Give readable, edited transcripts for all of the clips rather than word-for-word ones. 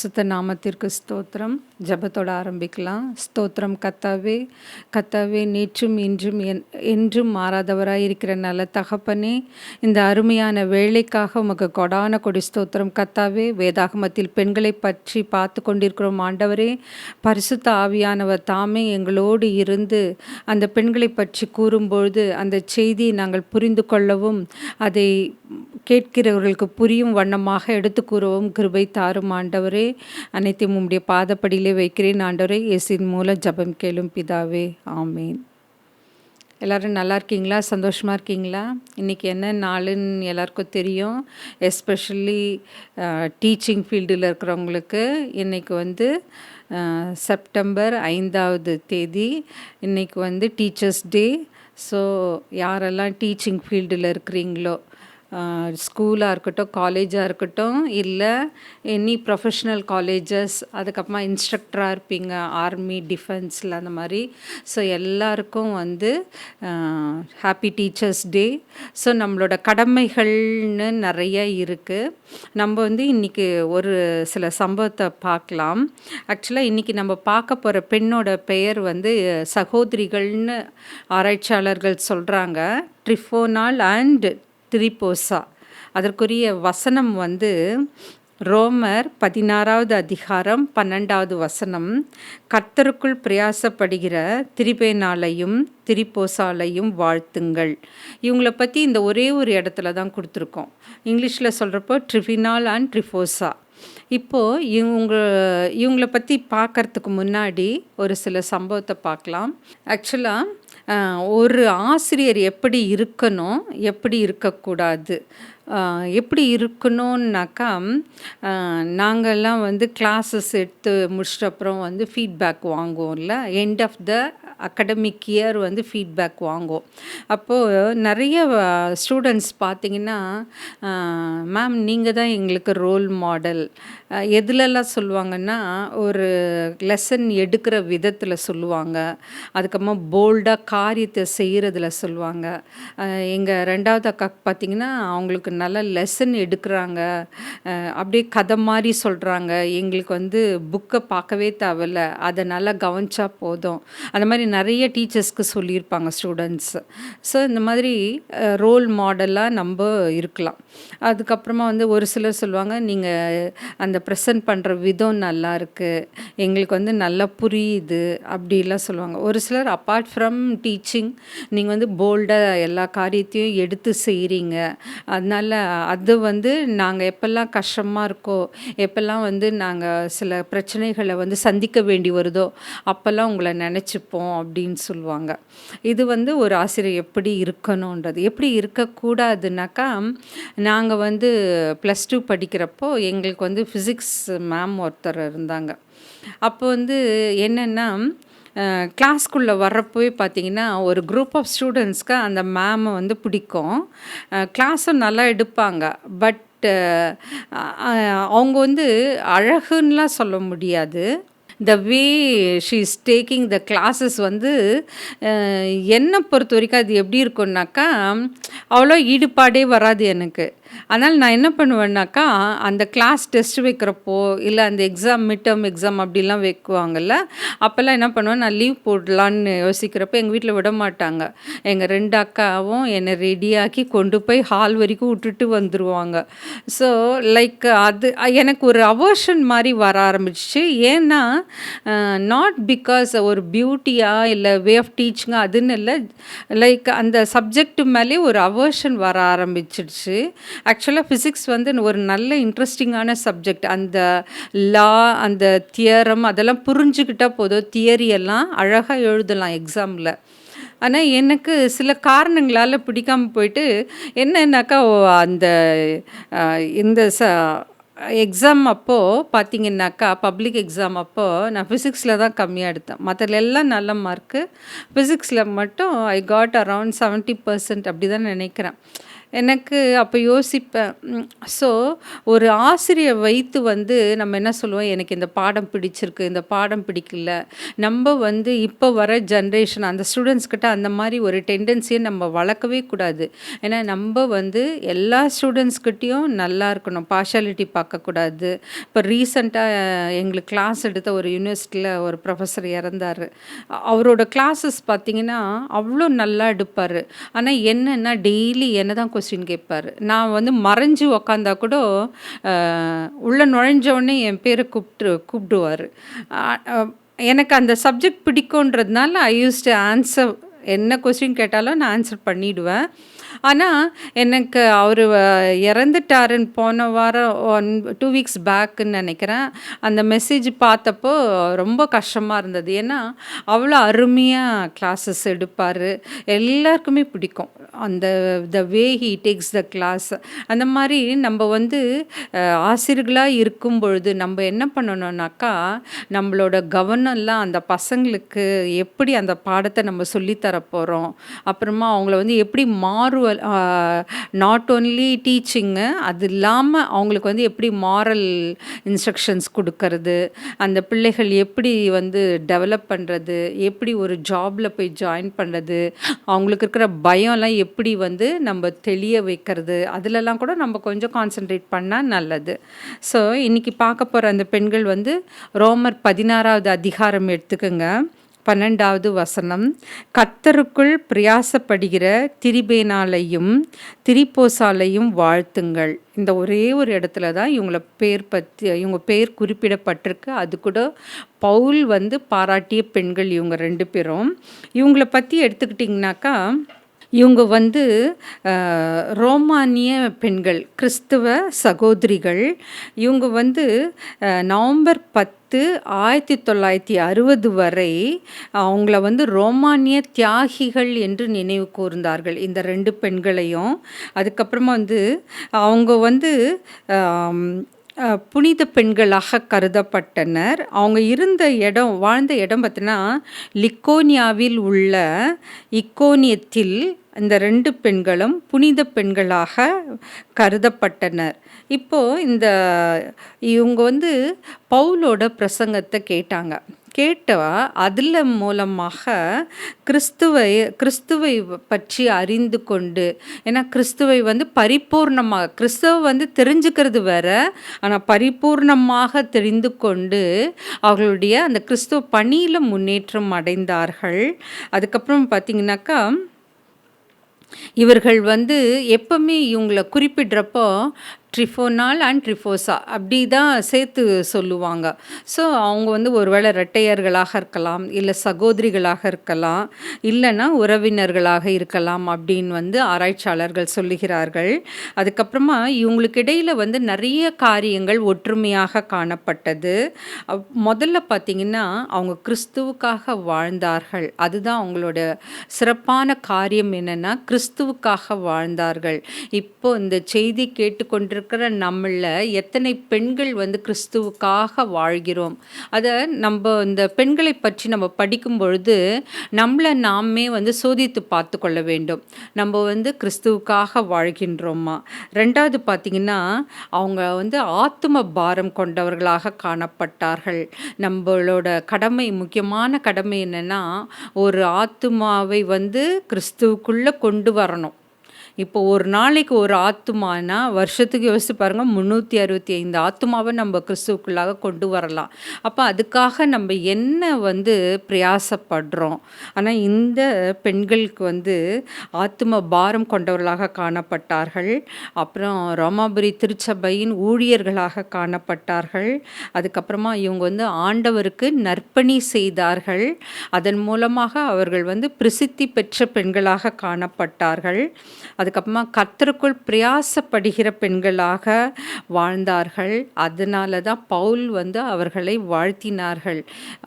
பரிசுத்த நாமத்திற்கு ஸ்தோத்திரம். ஜெபத்தோட ஆரம்பிக்கலாம். ஸ்தோத்திரம் கர்த்தாவே, கர்த்தாவே நேற்றும் இன்றும் என்றும் மாறாதவராய் இருக்கிற நல்ல தகப்பனே, இந்த அருமையான வேலைக்காக உமக்கு கொடான கொடி ஸ்தோத்திரம் கர்த்தாவே. வேதாகமத்தில் பெண்களை பற்றி பார்த்து கொண்டிருக்கிறோம் ஆண்டவரே. பரிசுத்த ஆவியானவர் தாமே எங்களோடு இருந்து அந்த பெண்களை பற்றி கூறும்பொழுது அந்த செய்தியை நாங்கள் புரிந்து கொள்ளவும் அதை கேட்கிறவர்களுக்கு புரியும் வண்ணமாக எடுத்து கூறவும் கிருபை தாரும் ஆண்டவரே. அனைத்தையும் உம்முடைய பாதப்படியிலே வைக்கிறேன் ஆண்டவரே. இயேசுவின் மூலம் ஜெபம் கேளும் பிதாவே, ஆமேன். எல்லோரும் நல்லா இருக்கீங்களா? சந்தோஷமாக இருக்கீங்களா? இன்றைக்கி என்ன நாளுன்னு எல்லாருக்கும் தெரியும். எஸ்பெஷலி டீச்சிங் ஃபீல்டில் இருக்கிறவங்களுக்கு இன்றைக்கி செப்டம்பர் 5ஆவது தேதி. இன்றைக்கி டீச்சர்ஸ் டே. ஸோ யாரெல்லாம் டீச்சிங் ஃபீல்டில் இருக்கிறீங்களோ, ஸ்கூலாக இருக்கட்டும், காலேஜாக இருக்கட்டும், இல்லை எனி ப்ரொஃபஷ்னல் காலேஜஸ், அதுக்கப்புறமா இன்ஸ்ட்ரக்டராக இருப்பீங்க ஆர்மி, டிஃபென்ஸில் அந்த மாதிரி. ஸோ எல்லாருக்கும் ஹாப்பி டீச்சர்ஸ் டே. ஸோ நம்மளோட கடமைகள்னு நிறைய இருக்குது. நம்ம இன்றைக்கி ஒரு சில சம்பவத்தை பார்க்கலாம். ஆக்சுவலாக இன்றைக்கி நம்ம பார்க்க போகிற பெண்ணோட பெயர் சகோதரிகள்னு ஆராய்ச்சியாளர்கள் சொல்கிறாங்க. ட்ரிஃபோனால் அண்ட் திரிபோசா. அதற்குரிய வசனம் ரோமர் 16ஆவது அதிகாரம் 12ஆவது வசனம். கர்த்தருக்குள் பிரயாசப்படுகிற திரிபேனாலையும் திரிபோசாலையும் வாழ்த்துங்கள். இவங்களை பற்றி இந்த ஒரே ஒரு இடத்துல தான் கொடுத்துருக்கோம். இங்கிலீஷில் சொல்கிறப்போ ட்ரிஃபினால் அண்ட் ட்ரிஃபோசா. இப்போது இவங்களை பற்றி பார்க்குறதுக்கு முன்னாடி ஒரு சில சம்பவத்தை பார்க்கலாம். ஆக்சுவலாக ஒரு ஆசிரியர் எப்படி இருக்கணும், எப்படி இருக்கக்கூடாது, எப்படி இருக்கணும்னாக்கா, நாங்கள்லாம் கிளாஸஸ் எடுத்து முடிச்சிட்ட அப்புறம் ஃபீட்பேக் வாங்குவோம்ல. End of the academic year feedback வாங்குவோம். அப்போது நிறைய ஸ்டூடெண்ட்ஸ் பார்த்திங்கன்னா, மேம் நீங்கள் தான் எங்களுக்கு ரோல் மாடல். எதுலெல்லாம் சொல்லுவாங்கன்னா, ஒரு லெசன் எடுக்கிற விதத்தில் சொல்லுவாங்க. அதுக்கப்புறமா போல்டாக காரியத்தை செய்கிறதுல சொல்லுவாங்க. எங்கள் 2வது அக்காக்கு பார்த்திங்கன்னா, அவங்களுக்கு நல்ல லெசன் எடுக்கிறாங்க, அப்படியே கதை மாதிரி சொல்கிறாங்க. எங்களுக்கு புக்கை பார்க்கவே தேவையில்ல, அதை நல்லா கவனிச்சா போதும். அந்த மாதிரி நிறைய டீச்சர்ஸ்க்கு சொல்லியிருப்பாங்க ஸ்டூடெண்ட்ஸ். ஸோ இந்த மாதிரி ரோல் மாடலாக நம்ம இருக்கலாம். அதுக்கப்புறமா ஒரு சிலர் சொல்லுவாங்க, நீங்கள் அந்த ப்ரெசன்ட் பண்ணுற விதம் நல்லா இருக்குது, எங்களுக்கு நல்லா புரியுது அப்படிலாம் சொல்லுவாங்க. ஒரு சிலர் அப்பார்ட் ஃப்ரம் டீச்சிங் நீங்கள் போல்டாக எல்லா காரியத்தையும் எடுத்து செய்கிறீங்க. அதனால் அது நாங்கள் எப்போல்லாம் கஷ்டமாக இருக்கோ, எப்போல்லாம் நாங்கள் சில பிரச்சனைகளை சந்திக்க வேண்டி வருதோ அப்போல்லாம் உங்களை நினச்சிப்போம் அப்படின்னு சொல்லுவாங்க. இது ஒரு ஆசிரியர் எப்படி இருக்கணுன்றது. எப்படி இருக்கக்கூடாதுனாக்கா, நாங்கள் +2 படிக்கிறப்போ எங்களுக்கு ஃபிசிக்ஸ் மேம் ஒருத்தர் இருந்தாங்க. அப்போ என்னென்னா, கிளாஸ்க்குள்ளே வர்றப்போவே பார்த்திங்கன்னா, ஒரு குரூப் ஆஃப் ஸ்டூடெண்ட்ஸ்க்கு அந்த மேமை பிடிக்கும். கிளாஸும் நல்லா எடுப்பாங்க. பட் அவங்க அழகுன்னெலாம் சொல்ல முடியாது. The way she is taking the classes என்னை பொறுத்த வரைக்கும் அது எப்படி இருக்குன்னாக்கா, அவ்வளோ ஈடுபாடே வராது எனக்கு. அதனால் நான் என்ன பண்ணுவேன்னாக்கா, அந்த கிளாஸ் டெஸ்ட் வைக்கிறப்போ, இல்லை அந்த எக்ஸாம், மிட் டேர்ம் எக்ஸாம் அப்படிலாம் வைக்குவாங்கள்ல, அப்போல்லாம் என்ன பண்ணுவேன், நான் லீவ் போடலான்னு யோசிக்கிறப்போ எங்கள் வீட்டில் விட மாட்டாங்க. எங்கள் 2 அக்காவும் என்னை ரெடியாக்கி கொண்டு போய் ஹால் வரைக்கும் விட்டுட்டு வந்துடுவாங்க. ஸோ லைக் அது எனக்கு ஒரு அவர்ஷன் மாதிரி வர ஆரம்பிச்சிச்சு. ஏன்னா நாட் பிகாஸ் ஒரு பியூட்டியாக இல்லை வே ஆஃப் டீச்சிங்காக அதுன்னு இல்லை, லைக் அந்த சப்ஜெக்ட் மேலே ஒரு அவர்ஷன் வர ஆரம்பிச்சிடுச்சு. ஆக்சுவலாக ஃபிசிக்ஸ் ஒரு நல்ல இன்ட்ரெஸ்டிங்கான சப்ஜெக்ட். அந்த லா, அந்த தியரம் அதெல்லாம் புரிஞ்சுக்கிட்டால் போதும், தியரியெல்லாம் அழகாக எழுதலாம் எக்ஸாமில். ஆனால் எனக்கு சில காரணங்களால் பிடிக்காமல் போயிட்டு என்னன்னாக்கா, அந்த இந்த எக்ஸாம் அப்போது பார்த்திங்கனாக்கா, பப்ளிக் எக்ஸாம் அப்போது நான் ஃபிசிக்ஸில் தான் கம்மியாக எடுத்தேன். மற்றதுல எல்லாம் நல்ல மார்க்கு, ஃபிசிக்ஸில் மட்டும் ஐ காட் அரவுண்ட் 70% அப்படி தான் நினைக்கிறேன். எனக்கு அப்போ யோசிப்பேன். ஸோ ஒரு ஆசிரியர் வைத்து வந்து நம்ம என்ன சொல்லுவோம், எனக்கு இந்த பாடம் பிடிச்சிருக்கு, இந்த பாடம் பிடிக்கல. நம்ம வந்து இப்போ வர ஜென்ரேஷன் அந்த ஸ்டூடெண்ட்ஸ் கிட்ட அந்த மாதிரி ஒரு டெண்டன்சியை நம்ம வளர்க்கவே கூடாது. ஏன்னா நம்ம வந்து எல்லா ஸ்டூடெண்ட்ஸ்கிட்டயும் நல்லா இருக்கணும், பார்ஷாலிட்டி பார்க்கக்கூடாது. இப்போ ரீசெண்டாக எங்களுக்கு கிளாஸ் எடுத்த ஒரு யூனிவர்சிட்டியில் ஒரு ப்ரொஃபஸர் இறந்தார். அவரோட கிளாஸஸ் பார்த்தீங்கன்னா அவ்வளோ நல்லா எடுப்பார். ஆனால் என்னென்னா டெய்லி என்ன தான் கொஸ்டின் கேட்பார். நான் வந்து மறைஞ்சு உக்காந்தா கூட உள்ளே நுழைஞ்சோடனே என் பேரை கூப்பிடுவார். எனக்கு அந்த சப்ஜெக்ட் பிடிக்குன்றதுனால ஐ யூஸ் டு ஆன்சர். என்ன கொஸ்டின் கேட்டாலும் நான் ஆன்சர் பண்ணிவிடுவேன். ஆனால் எனக்கு அவர் இறந்துட்டாருன்னு போன வாரம் 2 வீக்ஸ் பேக்குன்னு நினைக்கிறேன். அந்த மெசேஜ் பார்த்தப்போ ரொம்ப கஷ்டமாக இருந்தது. ஏன்னா அவ்வளோ அருமையாக கிளாஸஸ் எடுப்பார். எல்லாருக்குமே பிடிக்கும் அந்த way he takes the class. அந்த மாதிரி நம்ம வந்து ஆசிரியர்களாக இருக்கும் பொழுது நம்ம என்ன பண்ணணும்னாக்கா, நம்மளோட கவனம்லாம் அந்த பசங்களுக்கு எப்படி அந்த பாடத்தை நம்ம சொல்லித்தர போகிறோம், அப்புறமா அவங்கள வந்து எப்படி நாட் ஓன்லி டீச்சிங்கு, அது இல்லாமல் அவங்களுக்கு வந்து எப்படி மாரல் இன்ஸ்ட்ரக்ஷன்ஸ் கொடுக்கறது, அந்த பிள்ளைகள் எப்படி வந்து டெவலப் பண்ணுறது, எப்படி ஒரு ஜாபில் போய் ஜாயின் பண்ணுறது, அவங்களுக்கு இருக்கிற பயம்லாம் எப்படி வந்து நம்ம தெளிய வைக்கிறது, அதிலெல்லாம் கூட நம்ம கொஞ்சம் கான்சென்ட்ரேட் பண்ணால் நல்லது. ஸோ இன்றைக்கி பார்க்க போகிற அந்த பெண்கள் வந்து ரோமர் 16வது அதிகாரம் எடுத்துக்கோங்க. 12வது வசனம். கர்த்தருக்குள் பிரயாசப்படுகிற திரிபேனாலையும் திரிபோசாலையும் வாழ்த்துங்கள். இந்த ஒரே ஒரு இடத்துல தான் இவங்க பேர் குறிப்பிடப்பட்டிருக்கு. அது கூட பவுல் வந்து பாராட்டிய பெண்கள் இவங்க 2 பேரும். இவங்கள பற்றி எடுத்துக்கிட்டிங்கனாக்கா, இவங்க வந்து ரோமானிய பெண்கள், கிறிஸ்துவ சகோதரிகள். இவங்க வந்து நவம்பர் 10 1960 வரை அவங்கள வந்து ரோமானிய தியாகிகள் என்று நினைவு கூர்ந்தார்கள், இந்த 2 பெண்களையும். அதுக்கப்புறமா வந்து அவங்க வந்து புனித பெண்களாக கருதப்பட்டனர். அவங்க வாழ்ந்த இடம் பார்த்தீங்கன்னா லிக்கோனியாவில் உள்ள இக்கோனியத்தில் இந்த 2 பெண்களும் புனித பெண்களாக கருதப்பட்டனர். இப்போது இவங்க வந்து பவுலோட பிரசங்கத்தை கேட்டவா அதில் மூலமாக கிறிஸ்துவை பற்றி அறிந்து கொண்டு, ஏன்னா கிறிஸ்துவை வந்து கிறிஸ்துவை வந்து தெரிஞ்சுக்கிறது வேற, ஆனால் பரிபூர்ணமாக தெரிந்து கொண்டு அவர்களுடைய அந்த கிறிஸ்துவ பணியில் முன்னேற்றம் அடைந்தார்கள். அதுக்கப்புறம் பார்த்திங்கனாக்கா, இவர்கள் வந்து எப்பவுமே இவங்களை குறிப்பிடுறப்போ ட்ரிஃபோனால் அண்ட் ட்ரிஃபோசா அப்படி தான் சேர்த்து சொல்லுவாங்க. ஸோ அவங்க வந்து ஒருவேளை இரட்டையர்களாக இருக்கலாம், இல்லை சகோதரிகளாக இருக்கலாம், இல்லைன்னா உறவினர்களாக இருக்கலாம் அப்படின்னு வந்து ஆராய்ச்சியாளர்கள் சொல்லுகிறார்கள். அதுக்கப்புறமா இவங்களுக்கு இடையில் வந்து நிறைய காரியங்கள் ஒற்றுமையாக காணப்பட்டது. முதல்ல பார்த்திங்கன்னா அவங்க கிறிஸ்துவுக்காக வாழ்ந்தார்கள். அதுதான் அவங்களோட சிறப்பான காரியம். என்னென்னா கிறிஸ்துவுக்காக வாழ்ந்தார்கள். இப்போ இந்த செய்தி கேட்டுக்கொண்டு இருக்கிற நம்மள எத்தனை பெண்கள் வந்து கிறிஸ்துவுக்காக வாழ்கிறோம். அதை நம்ம இந்த பெண்களை பற்றி நம்ம படிக்கும் பொழுது நம்மளை நாமே வந்து சோதித்து பார்த்து கொள்ள வேண்டும். நம்ம வந்து கிறிஸ்துவுக்காக வாழ்கின்றோமா? 2வது பார்த்திங்கன்னா அவங்க வந்து ஆத்தும பாரம் கொண்டவர்களாக காணப்பட்டார்கள். நம்மளோட முக்கியமான கடமை என்னென்னா, ஒரு ஆத்துமாவை வந்து கிறிஸ்துவுக்குள்ளே கொண்டு வரணும். இப்போ ஒரு நாளைக்கு ஒரு ஆத்துமானா வருஷத்துக்கு யோசித்து பாருங்கள், 365 ஆத்துமாவை நம்ம கிறிஸ்துவுக்குள்ளாக கொண்டு வரலாம். அப்போ அதுக்காக நம்ம என்ன வந்து பிரயாசப்படுறோம். ஆனால் இந்த பெண்களுக்கு வந்து ஆத்தும பாரம் கொண்டவர்களாக காணப்பட்டார்கள். அப்புறம் ரோமாபுரி திருச்சபையின் ஊழியர்களாக காணப்பட்டார்கள். அதுக்கப்புறமா இவங்க வந்து ஆண்டவருக்கு நற்பணி செய்தார்கள். அதன் மூலமாக அவர்கள் வந்து பிரசித்தி பெற்ற பெண்களாக காணப்பட்டார்கள். அதுக்கப்புறமா கர்த்தருக்குள் பிரயாசப்படுகிற பெண்களாக வாழ்ந்தார்கள். அதனால தான் பவுல் வந்து அவர்களை வாழ்த்தினார்கள்.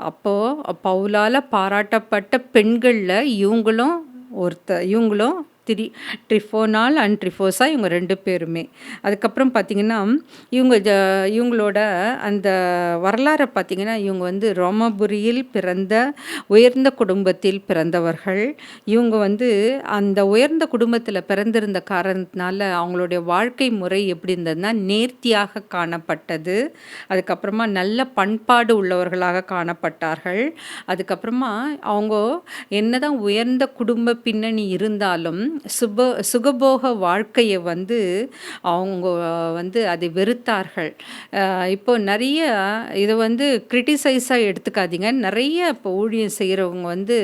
அப்போது பவுலால் பாராட்டப்பட்ட பெண்களில் இவங்களும் ட்ரிஃபோனால் அண்ட் ட்ரிஃபோசா இவங்க 2 பேருமே. அதுக்கப்புறம் பார்த்திங்கன்னா இவங்களோட அந்த வரலாறை பார்த்திங்கன்னா இவங்க வந்து ரோமபுரியில் பிறந்த உயர்ந்த குடும்பத்தில் பிறந்தவர்கள். இவங்க வந்து அந்த உயர்ந்த குடும்பத்தில் பிறந்திருந்த காரணத்தினால அவங்களுடைய வாழ்க்கை முறை எப்படி இருந்ததுன்னா நேர்த்தியாக காணப்பட்டது. அதுக்கப்புறமா நல்ல பண்பாடு உள்ளவர்களாக காணப்பட்டார்கள். அதுக்கப்புறமா அவங்க என்னதான் உயர்ந்த குடும்ப பின்னணி இருந்தாலும் சுகபோக வாழ்க்கையை வந்து அவங்க வந்து அதை வெறுத்தார்கள். இப்போ நிறைய இதை வந்து கிரிட்டிசைஸாக எடுத்துக்காதீங்க. நிறைய இப்போ ஊழியம் செய்கிறவங்க வந்து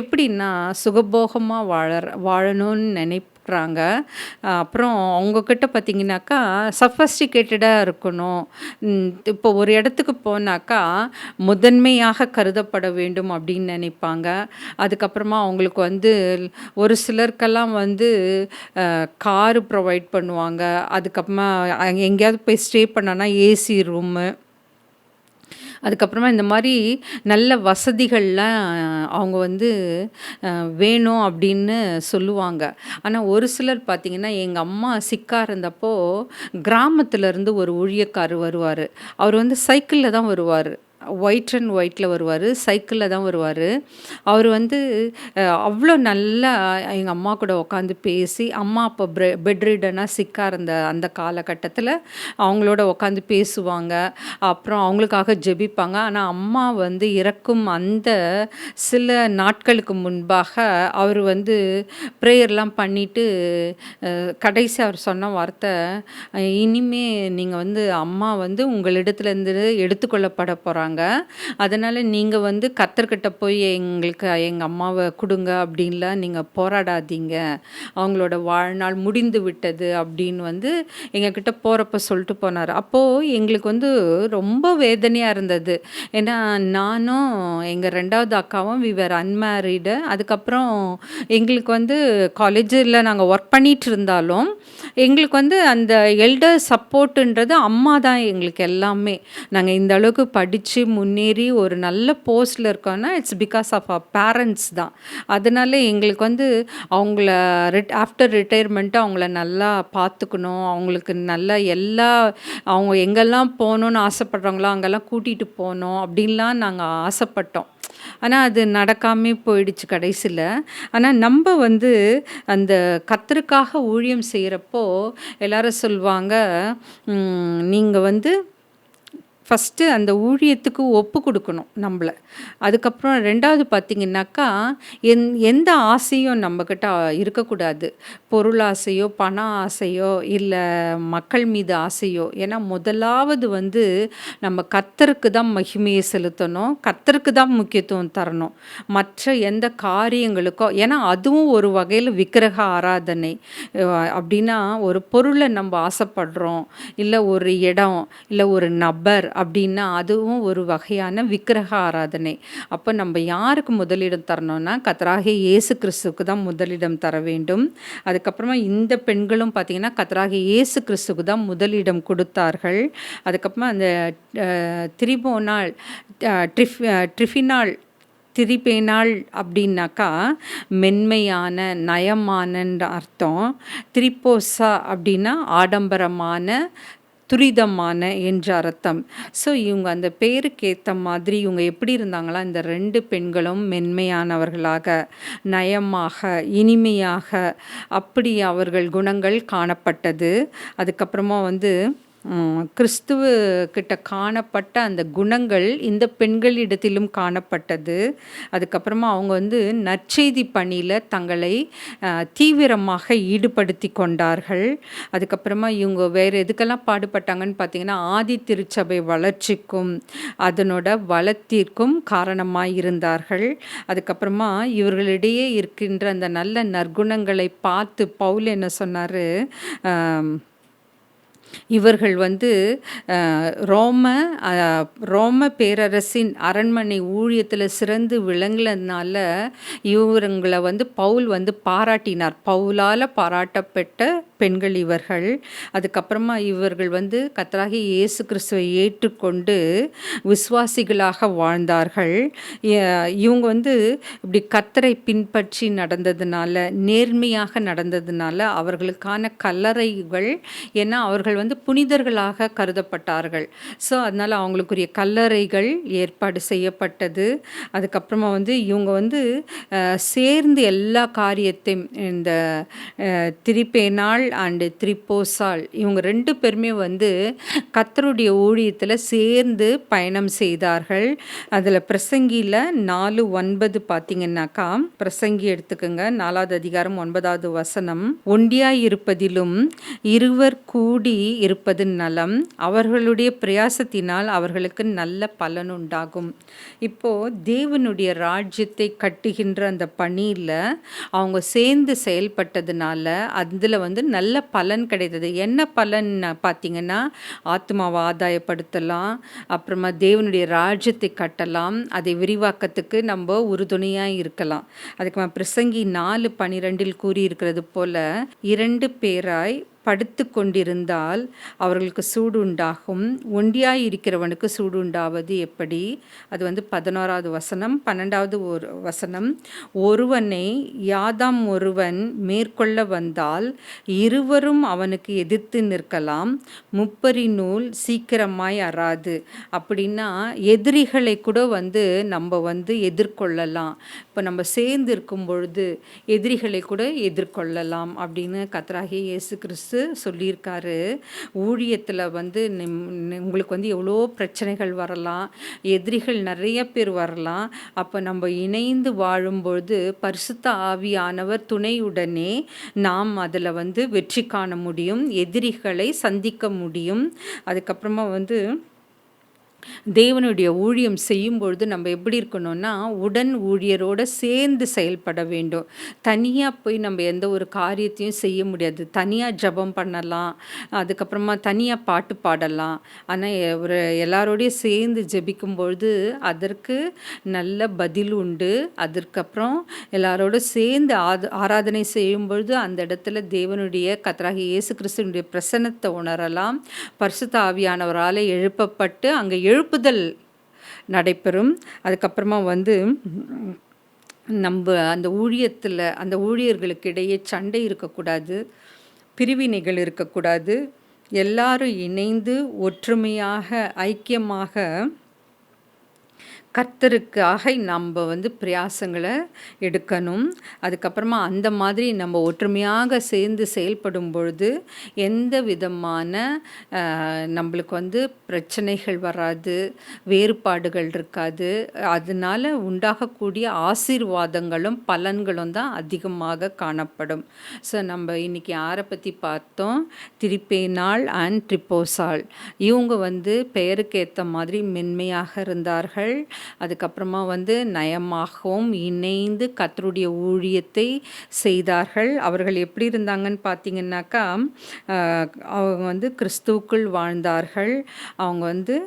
எப்படின்னா சுகபோகமாக வாழணும்னு நினைக்கிறாங்க. அப்புறம் அவங்கக்கிட்ட பார்த்திங்கனாக்கா சஃபஸ்டிகேட்டடாக இருக்கணும். இப்போ ஒரு இடத்துக்கு போனாக்கா முதன்மையாக கருதப்பட வேண்டும் அப்படின்னு நினைப்பாங்க. அதுக்கப்புறமா அவங்களுக்கு வந்து ஒரு சிலருக்கெல்லாம் வந்து காரு ப்ரொவைட் பண்ணுவாங்க. அதுக்கப்புறமா எங்கேயாவது போய் ஸ்டே பண்ணோன்னா ஏசி ரூமு, அதுக்கப்புறமா இந்த மாதிரி நல்ல வசதிகள்லாம் அவங்க வந்து வேணும் அப்படின்னு சொல்லுவாங்க. ஆனால் ஒரு சிலர் பார்த்திங்கன்னா எங்கள் அம்மா சிக்காக இருந்தப்போ கிராமத்துலேருந்து ஒரு ஊழியக்காரர் வருவார். அவர் வந்து சைக்கிளில் தான் வருவார். ஒயிட் அண்ட் ஒயிட்டில் வருவார். சைக்கிளில் தான் வருவார். அவர் வந்து அவ்வளோ நல்லா எங்கள் அம்மா கூட உட்காந்து பேசி, அம்மா அப்போ பெட்ரிடனாக சிக்காக இருந்த அந்த காலகட்டத்தில் அவங்களோட உட்காந்து பேசுவாங்க. அப்புறம் அவங்களுக்காக ஜெபிப்பாங்க. ஆனால் அம்மா வந்து இறக்கும் அந்த சில நாட்களுக்கு முன்பாக அவர் வந்து ப்ரேயர்லாம் பண்ணிவிட்டு கடைசி அவர் சொன்ன வார்த்தை, இனிமே நீங்கள் வந்து அம்மா வந்து உங்களிடத்துலேருந்து எடுத்துக்கொள்ளப்பட போகிறாங்க. அதனால் நீங்கள் வந்து கர்த்தர்கிட்ட போய் எங்களுக்கு எங்கள் அம்மாவை கொடுங்க அப்படின்லாம் நீங்கள் போராடாதீங்க, அவங்களோட வாழ்நாள் முடிந்து விட்டது அப்படின்னு வந்து எங்ககிட்ட போகிறப்ப சொல்லிட்டு போனார். அப்போது எங்களுக்கு வந்து ரொம்ப வேதனையாக இருந்தது. ஏன்னா நானும் எங்கள் 2வது அக்காவும் வி வேர் அன்மேரிடு. அதுக்கப்புறம் எங்களுக்கு வந்து காலேஜில் நாங்கள் ஒர்க் பண்ணிகிட்டு இருந்தாலும் எங்களுக்கு வந்து அந்த எல்டர் சப்போர்ட்டுன்றது அம்மா தான் எங்களுக்கு எல்லாமே. நாங்கள் இந்த அளவுக்கு படித்து முன்னேறி ஒரு நல்ல போஸ்டில் இருக்கோன்னா it's because of our parents தான். அதனால எங்களுக்கு வந்து அவங்கள ஆஃப்டர் ரிட்டையர்மெண்ட்டு அவங்கள நல்லா பார்த்துக்கணும், அவங்களுக்கு நல்லா அவங்க எங்கெல்லாம் போகணுன்னு ஆசைப்படுறாங்களோ அங்கெல்லாம் கூட்டிகிட்டு போகணும் அப்படின்லாம் நாங்கள் ஆசைப்பட்டோம். ஆனால் அது நடக்காமே போயிடுச்சு கடைசியில். ஆனால் நம்ம வந்து அந்த கர்த்தருக்காக ஊழியம் செய்கிறப்போ எல்லாரும் சொல்லுவாங்க, நீங்கள் வந்து ஃபஸ்ட்டு அந்த ஊழியத்துக்கு ஒப்பு கொடுக்கணும் நம்மளை. அதுக்கப்புறம் 2வது பார்த்திங்கனாக்கா எந்த ஆசையும் நம்மக்கிட்ட இருக்கக்கூடாது. பொருளாசையோ பண ஆசையோ இல்லை மக்கள் மீது ஆசையோ. ஏன்னா முதலாவது வந்து நம்ம கர்த்தருக்கு தான் மகிமையை செலுத்தணும், கர்த்தருக்கு தான் முக்கியத்துவம் தரணும். மற்ற எந்த காரியங்களுக்கோ, ஏன்னா அதுவும் ஒரு வகையில் விக்கிரக ஆராதனை. அப்படின்னா ஒரு பொருளை நம்ம ஆசைப்படுறோம், இல்லை ஒரு இடம், இல்லை ஒரு நபர் அப்படின்னா அதுவும் ஒரு வகையான விக்கிரக ஆராதனை. அப்போ நம்ம யாருக்கு முதலிடம் தரணும்னா கர்த்தராகிய இயேசு கிறிஸ்துவுக்கு தான் முதலிடம் தர வேண்டும். அதுக்கப்புறமா இந்த பெண்களும் பார்த்திங்கன்னா கர்த்தராகிய இயேசு கிறிஸ்துவுக்கு தான் முதலிடம் கொடுத்தார்கள். அதுக்கப்புறமா அந்த திரிபேனாள் அப்படின்னாக்கா மென்மையான நயமானன்ற அர்த்தம். திரிபோசா அப்படின்னா ஆடம்பரமான துரிதமான என்ற அர்த்தம். ஸோ இவங்க அந்த பேருக்கு ஏற்ற மாதிரி இவங்க எப்படி இருந்தாங்களா, இந்த 2 பெண்களும் மென்மையானவர்களாக, நயமாக, இனிமையாக அப்படி அவர்கள் குணங்கள் காணப்பட்டது. அதுக்கப்புறமா வந்து கிறிஸ்துவ கிட்ட காணப்பட்ட அந்த குணங்கள் இந்த பெண்களிடத்திலும் காணப்பட்டது. அதுக்கப்புறமா அவங்க வந்து நற்செய்தி பணியில் தங்களை தீவிரமாக ஈடுபடுத்தி கொண்டார்கள். அதுக்கப்புறமா இவங்க வேறு எதுக்கெல்லாம் பாடுபட்டாங்கன்னு பார்த்திங்கன்னா ஆதி திருச்சபை வளர்ச்சிக்கும் அதனோட வளத்திற்கும் காரணமாக இருந்தார்கள். அதுக்கப்புறமா இவர்களிடையே இருக்கின்ற அந்த நல்ல நற்குணங்களை பார்த்து பவுல் என்ன சொன்னார், இவர்கள் வந்து ரோம பேரரசின் அரண்மனை ஊழியத்தில் சிறந்து விளங்கினதுனால இவங்களை வந்து பவுல் வந்து பாராட்டினார். பவுலால் பாராட்டப்பட்ட பெண்கள் இவர்கள். அதுக்கப்புறமா இவர்கள் வந்து கர்த்தராகிய இயேசு கிறிஸ்துவை ஏற்றுக்கொண்டு விசுவாசிகளாக வாழ்ந்தார்கள். இவங்க வந்து இப்படி கர்த்தரை பின்பற்றி நடந்ததுனால, நேர்மையாக நடந்ததுனால அவர்களுக்கான கல்லறைகள், ஏன்னா அவர்கள் வந்து புனிதர்களாக கருதப்பட்டார்கள். ஸோ அதனால் அவங்களுக்குரிய கல்லறைகள் ஏற்பாடு செய்யப்பட்டது. அதுக்கப்புறமா வந்து இவங்க வந்து சேர்ந்து எல்லா காரியத்தையும் இந்த திரிபேனாள் அண்டு திரிப்போசாள் இவங்க 2 பேருமே வந்து கர்த்தருடைய ஊழியத்தில் சேர்ந்து பயணம் செய்தார்கள். அதில் பிரசங்கியில் 4:9 பார்த்தீங்கன்னாக்கா, பிரசங்கி எடுத்துக்கோங்க, 4வது அதிகாரம் 9வது வசனம். ஒண்டியாய் இருப்பதிலும் இருவர் கூடி இருப்பது நலம், அவர்களுடைய பிரயாசத்தினால் அவர்களுக்கு நல்ல பலன் உண்டாகும். இப்போ தேவனுடைய ராஜ்யத்தை கட்டுகின்ற அந்த பணியில் அவங்க சேர்ந்து செயல்பட்டதுனால அதில் வந்து நல்ல பலன் கிடைத்தது. என்ன பலன் பார்த்தீங்கன்னா, ஆத்மாவை ஆதாயப்படுத்தலாம், அப்புறமா தேவனுடைய ராஜ்யத்தை கட்டலாம், அதை விரிவாக்கத்துக்கு நம்ம உறுதுணையாக இருக்கலாம். அதுக்கு பிரசங்கி 4:12 கூறியிருக்கிறது போல, 2 பேராய் படுத்து கொண்டிருந்தால் அவர்களுக்கு சூடு உண்டாகும், ஒண்டியாய் இருக்கிறவனுக்கு சூடு உண்டாவது எப்படி? அது வந்து 11வது வசனம். 12வது வசனம். ஒருவனை யாதாம் ஒருவன் மேற்கொள்ள வந்தால் இருவரும் அவனுக்கு எதிர்த்து நிற்கலாம், முப்பரிநூல் சீக்கிரமாய் அறாது. அப்படின்னா எதிரிகளை கூட வந்து நம்ம வந்து எதிர்கொள்ளலாம். இப்போ நம்ம சேர்ந்து இருக்கும் பொழுது எதிரிகளை கூட எதிர்கொள்ளலாம் அப்படின்னு கர்த்தராகிய இயேசு கிறிஸ்து சொல்லியிருக்காரு. ஊழியத்தில் வந்து உங்களுக்கு வந்து எவ்வளோ பிரச்சனைகள் வரலாம், எதிரிகள் நிறைய பேர் வரலாம். அப்போ நம்ம இணைந்து வாழும்பொழுது பரிசுத்த ஆவியானவர் துணையுடனே நாம் அதில் வந்து வெற்றி காண முடியும், எதிரிகளை சந்திக்க முடியும். அதுக்கப்புறமா வந்து தேவனுடைய ஊழியம் செய்யும் பொழுது நம்ம எப்படி இருக்கணும்னா, உடன் ஊழியரோடு சேர்ந்து செயல்பட வேண்டும். தனியாக போய் நம்ம எந்த ஒரு காரியத்தையும் செய்ய முடியாது. தனியாக ஜெபம் பண்ணலாம், அதுக்கப்புறமா தனியாக பாட்டு பாடலாம். ஆனால் ஒரு எல்லாரோடையும் சேர்ந்து ஜெபிக்கும் பொழுது அதற்கு நல்ல பதில் உண்டு. அதற்கப்புறம் எல்லாரோட சேர்ந்து ஆராதனை செய்யும் பொழுது அந்த இடத்துல தேவனுடைய கர்த்தராகிய இயேசு கிறிஸ்துவினுடைய பிரசன்னத்தை உணரலாம். பரிசுத்த ஆவியானவரால் எழுப்பப்பட்டு அங்கே எழுப்புதல் நடைபெறும். அதுக்கப்புறமா வந்து நம்ம அந்த ஊழியத்தில் அந்த ஊழியர்களுக்கு இடையே சண்டை இருக்கக்கூடாது, பிரிவினைகள் இருக்கக்கூடாது. எல்லாரும் இணைந்து ஒற்றுமையாக ஐக்கியமாக கர்த்தருக்காக நம்ம வந்து பிரயாசங்களை எடுக்கணும். அதுக்கப்புறமா அந்த மாதிரி நம்ம ஒற்றுமையாக சேர்ந்து செயல்படும் பொழுது எந்த விதமான நம்மளுக்கு வந்து பிரச்சனைகள் வராது, வேறுபாடுகள் இருக்காது. அதனால் உண்டாகக்கூடிய ஆசீர்வாதங்களும் பலன்களும் தான் அதிகமாக காணப்படும். ஸோ நம்ம இன்றைக்கி யாரை பற்றி பார்த்தோம்? திரிபேனாள் அண்ட் திரிப்போசாள். இவங்க வந்து பெயருக்கு ஏற்ற மாதிரி மென்மையாக இருந்தார்கள். அதுக்கப்புறமா வந்து நயமாகவும் இணைந்து கர்த்தருடைய ஊழியத்தை செய்தார்கள். அவர்கள் எப்படி இருந்தாங்கன்னு பார்த்தீங்கன்னாக்கா, அவங்க வந்து கிறிஸ்துவுக்குள் வாழ்ந்தார்கள். அவங்க வந்து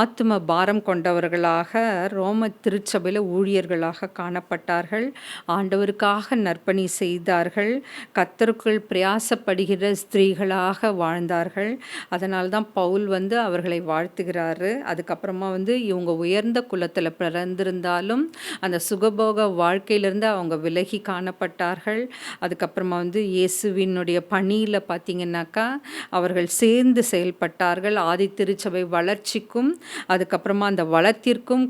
ஆத்தும பாரம் கொண்டவர்களாக ரோம திருச்சபையில் ஊழியர்களாக காணப்பட்டார்கள். ஆண்டவருக்காக நற்பணி செய்தார்கள். கர்த்தருக்குள் பிரயாசப்படுகிற ஸ்திரீகளாக வாழ்ந்தார்கள். அதனால தான் பவுல் வந்து அவர்களை வாழ்த்துகிறாரு. அதுக்கப்புறமா வந்து இவங்க உயர்ந்த குலத்தில் பிறந்திருந்தாலும் அந்த சுகபோக வாழ்க்கையிலிருந்து அவங்க விலகி காணப்பட்டார்கள். அதுக்கப்புறமா வந்து இயேசுவினுடைய பணியில் பார்த்திங்கனாக்கா அவர்கள் சேர்ந்து செயல்பட்டார்கள். ஆதி திருச்சபை வளர்ச்சிக்கும் அதுக்கப்புறமா அந்த வளத்திற்கும்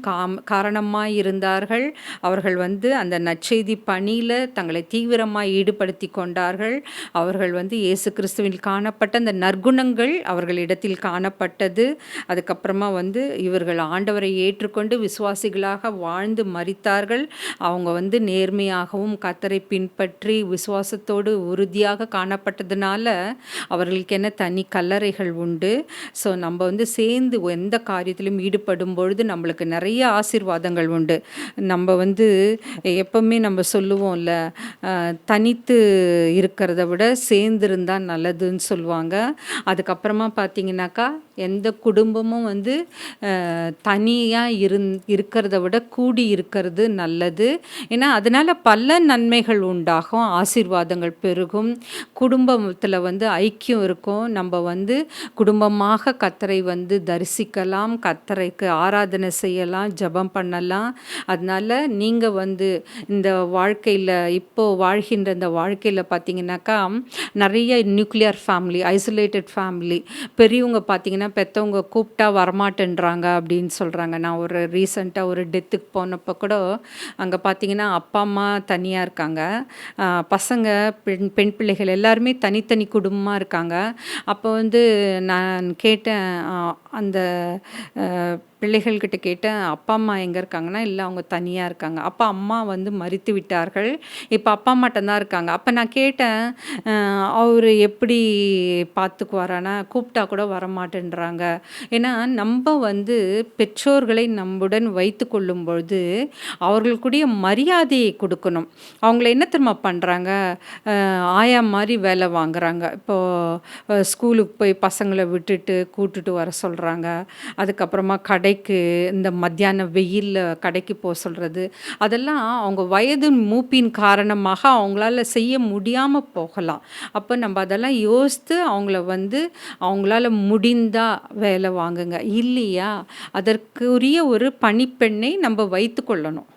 காரணமாக இருந்தார்கள். அவர்கள் வந்து அந்த நற்செய்தி பணியில் தங்களை தீவிரமாக ஈடுபடுத்தி கொண்டார்கள். அவர்கள் வந்து இயேசு கிறிஸ்துவில் காணப்பட்ட அந்த நற்குணங்கள் அவர்களிடத்தில் காணப்பட்டது. அதுக்கப்புறமா வந்து இவர்கள் ஆண்டவரை ஏற்றுக்கொண்டு விசுவாசிகளாக வாழ்ந்து மரித்தார்கள். அவங்க வந்து நேர்மையாகவும் கர்த்தரை பின்பற்றி விசுவாசத்தோடு உறுதியாக காணப்பட்டதுனால அவர்களுக்கு என்ன தனி கல்லறைகள் உண்டு. ஸோ நம்ம வந்து சேர்ந்து எந்த காரியத்திலும் ஈடுபடும் பொழுது நம்மளுக்கு நிறைய ஆசீர்வாதங்கள் உண்டு. நம்ம வந்து எப்பவுமே நம்ம சொல்லுவோம்ல, தனித்து இருக்கிறத விட சேர்ந்து இருந்தால் நல்லதுன்னு சொல்லுவாங்க. அதுக்கப்புறமா பார்த்தீங்கன்னாக்கா எந்த குடும்பமும் வந்து தனியாக இருக்கிறத விட கூடி இருக்கிறது நல்லது. ஏன்னா அதனால் பல நன்மைகள் உண்டாகும், ஆசீர்வாதங்கள் பெருகும், குடும்பத்தில் வந்து ஐக்கியம் இருக்கும். நம்ம வந்து குடும்பமாக கர்த்தரை வந்து தரிசிக்கலாம், கர்த்தரைக்கு ஆராதனை செய்யலாம், ஜெபம் பண்ணலாம். அதனால் நீங்கள் வந்து இந்த வாழ்க்கையில் இப்போது வாழ்கின்ற இந்த வாழ்க்கையில் பார்த்தீங்கன்னாக்கா நிறைய நியூக்ளியர் ஃபேமிலி, ஐசோலேட்டட் ஃபேமிலி, பெரியவங்க பார்த்தீங்கன்னா பெற்றவங்க கூப்பிட்டா வரமாட்டேன்றாங்க அப்படின்னு சொல்கிறாங்க. நான் ஒரு ரீசெண்டாக ஒரு டெத்துக்கு போனப்போ கூட அங்கே பார்த்தீங்கன்னா அப்பா அம்மா தனியாக இருக்காங்க, பசங்க பெண் பிள்ளைகள் எல்லாருமே தனித்தனி குடும்பமாக இருக்காங்க. அப்போ வந்து நான் கேட்டேன், அந்த பிள்ளைகள்கிட்ட கேட்டேன், அப்பா அம்மா எங்கே இருக்காங்கன்னா, இல்லை அவங்க தனியாக இருக்காங்க. அப்போ அம்மா வந்து மரித்து விட்டார்கள், இப்போ அப்பா மட்டும்தான் இருக்காங்க. அப்போ நான் கேட்டேன், அவர் எப்படி பார்த்துக்குவாரானா, கூப்பிட்டா கூட வரமாட்டேன்றாங்க. ஏன்னா நம்ம வந்து பெற்றோர்களை நம்முடன் வைத்து கொள்ளும் பொழுது அவர்களுக்குடைய மரியாதையை கொடுக்கணும். அவங்கள என்ன தெரியுமா பண்ணுறாங்க, ஆயா மாதிரி வேலை வாங்குறாங்க. இப்போது ஸ்கூலுக்கு போய் பசங்களை விட்டுட்டு கூட்டுட்டு வர சொல்கிறாங்க. அதுக்கப்புறமா கடைக்கு இந்த மத்தியான வெயிலில் கடைக்கு போக சொல்கிறது. அதெல்லாம் அவங்க வயது மூப்பின் காரணமாக அவங்களால செய்ய முடியாமல் போகலாம். அப்போ நம்ம அதெல்லாம் யோசித்து அவங்கள வந்து அவங்களால முடிந்தா வேலை வாங்குங்க, இல்லையா அதற்குரிய ஒரு பணிப்பெண்ணை நம்ம வைத்து கொள்ளணும்.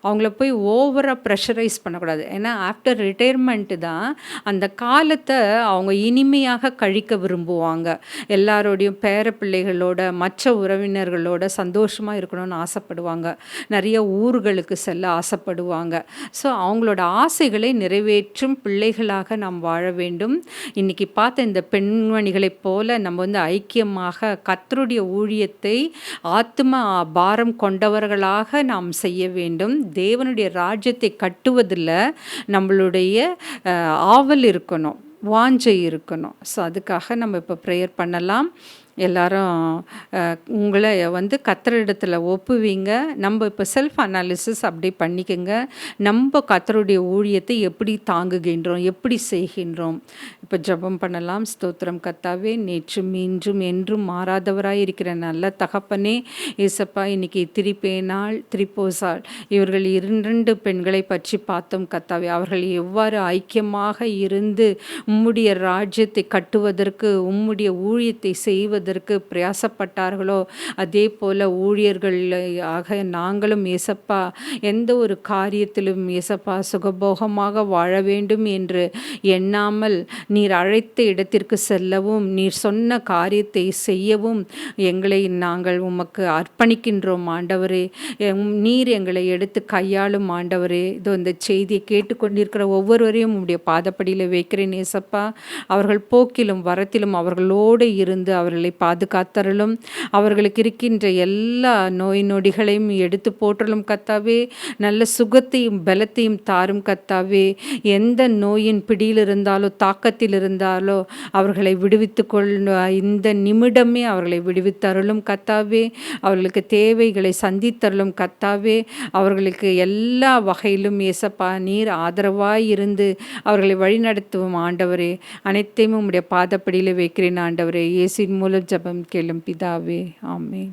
அவங்கள போய் ஓவராக ப்ரெஷரைஸ் பண்ணக்கூடாது. ஏன்னா ஆஃப்டர் ரிட்டையர்மெண்ட்டு தான் அந்த காலத்தை அவங்க இனிமையாக கழிக்க விரும்புவாங்க. எல்லாரோடையும் பேர பிள்ளைகளோட மற்ற உறவினர்களோட சந்தோஷமாக இருக்கணும்னு ஆசைப்படுவாங்க. நிறைய ஊர்களுக்கு செல்ல ஆசைப்படுவாங்க. ஸோ அவங்களோட ஆசைகளை நிறைவேற்றும் பிள்ளைகளாக நாம் வாழ வேண்டும். இன்றைக்கி பார்த்த இந்த பெண்மணிகளைப் போல நம்ம வந்து ஐக்கியமாக கர்த்தருடைய ஊழியத்தை ஆத்ம பாரம் கொண்டவர்களாக நாம் செய்ய வேண்டும். தேவனுடைய ராஜ்யத்தை கட்டுவதில் நம்மளுடைய ஆவல் இருக்கணும், வாஞ்சை இருக்கணும். ஸோ அதுக்காக நம்ம இப்போ ப்ரேயர் பண்ணலாம். எல்லாரும் உங்களை வந்து கர்த்தரிடத்தில் ஒப்புவீங்க. நம்ம இப்போ செல்ஃப் அனாலிசிஸ் அப்படி பண்ணிக்கோங்க. நம்ம கர்த்தருடைய ஊழியத்தை எப்படி தாங்குகின்றோம், எப்படி செய்கின்றோம். இப்போ ஜெபம் பண்ணலாம். ஸ்தோத்திரம் கர்த்தாவே, நேற்றும் இன்றும் என்றும் மாறாதவராய் இருக்கிற நல்ல தகப்பனே, ஏசப்பா, இன்னைக்கு திரிப்பேனாள் திரிப்போசாள் இவர்கள் 2 பெண்களை பற்றி பார்த்தோம் கர்த்தாவே. அவர்கள் எவ்வாறு ஐக்கியமாக இருந்து உம்முடைய ராஜ்யத்தை கட்டுவதற்கு, உம்முடைய ஊழியத்தை செய்வதற்கு பிரயாசப்பட்டார்களோ, அதே போல ஊழியர்கள் ஆக நாங்களும் ஏசப்பா எந்த ஒரு காரியத்திலும் ஏசப்பா சுகபோகமாக வாழ வேண்டும் என்று எண்ணாமல் நீர் அழைத்த இடத்திற்கு செல்லவும், நீர் சொன்ன காரியத்தை செய்யவும் எங்களை நாங்கள் உமக்கு அர்ப்பணிக்கின்றோம் ஆண்டவரே. நீர் எங்களை எடுத்து கையாளும் ஆண்டவரே. இதோ இந்த செய்தியை கேட்டுக்கொண்டிருக்கிற ஒவ்வொருவரையும் உம்முடைய பாதப்படியில் வைக்கிறேன் ஏசப்பா. அவர்கள் போக்கிலும் வரத்திலும் அவர்களோடு இருந்து அவர்களை பாதுகாத்தருளும். அவர்களுக்கு இருக்கின்ற எல்லா நோய் நொடிகளையும் எடுத்து போற்றலும் கர்த்தாவே. நல்ல சுகத்தையும் பலத்தையும் தாரும் கர்த்தாவே. எந்த நோயின் பிடியில் இருந்தாலோ தாக்கத்தில் இருந்தாலோ அவர்களை விடுவித்து இந்த நிமிடமே அவர்களை விடுவித்தருளும் கர்த்தாவே. அவர்களுக்கு தேவைகளை சந்தித்தருளும் கர்த்தாவே. அவர்களுக்கு எல்லா வகையிலும் ஏசப்பா நீர் ஆதரவாய் இருந்து அவர்களை வழிநடத்துவோம் ஆண்டவரே. அனைத்தையும் உம்முடைய பாதப்படியில் வைக்கிறேன் ஆண்டவரே. இயேசுவின் மூலம் ஜெபம் கேளும் பிதாவே, ஆமென்.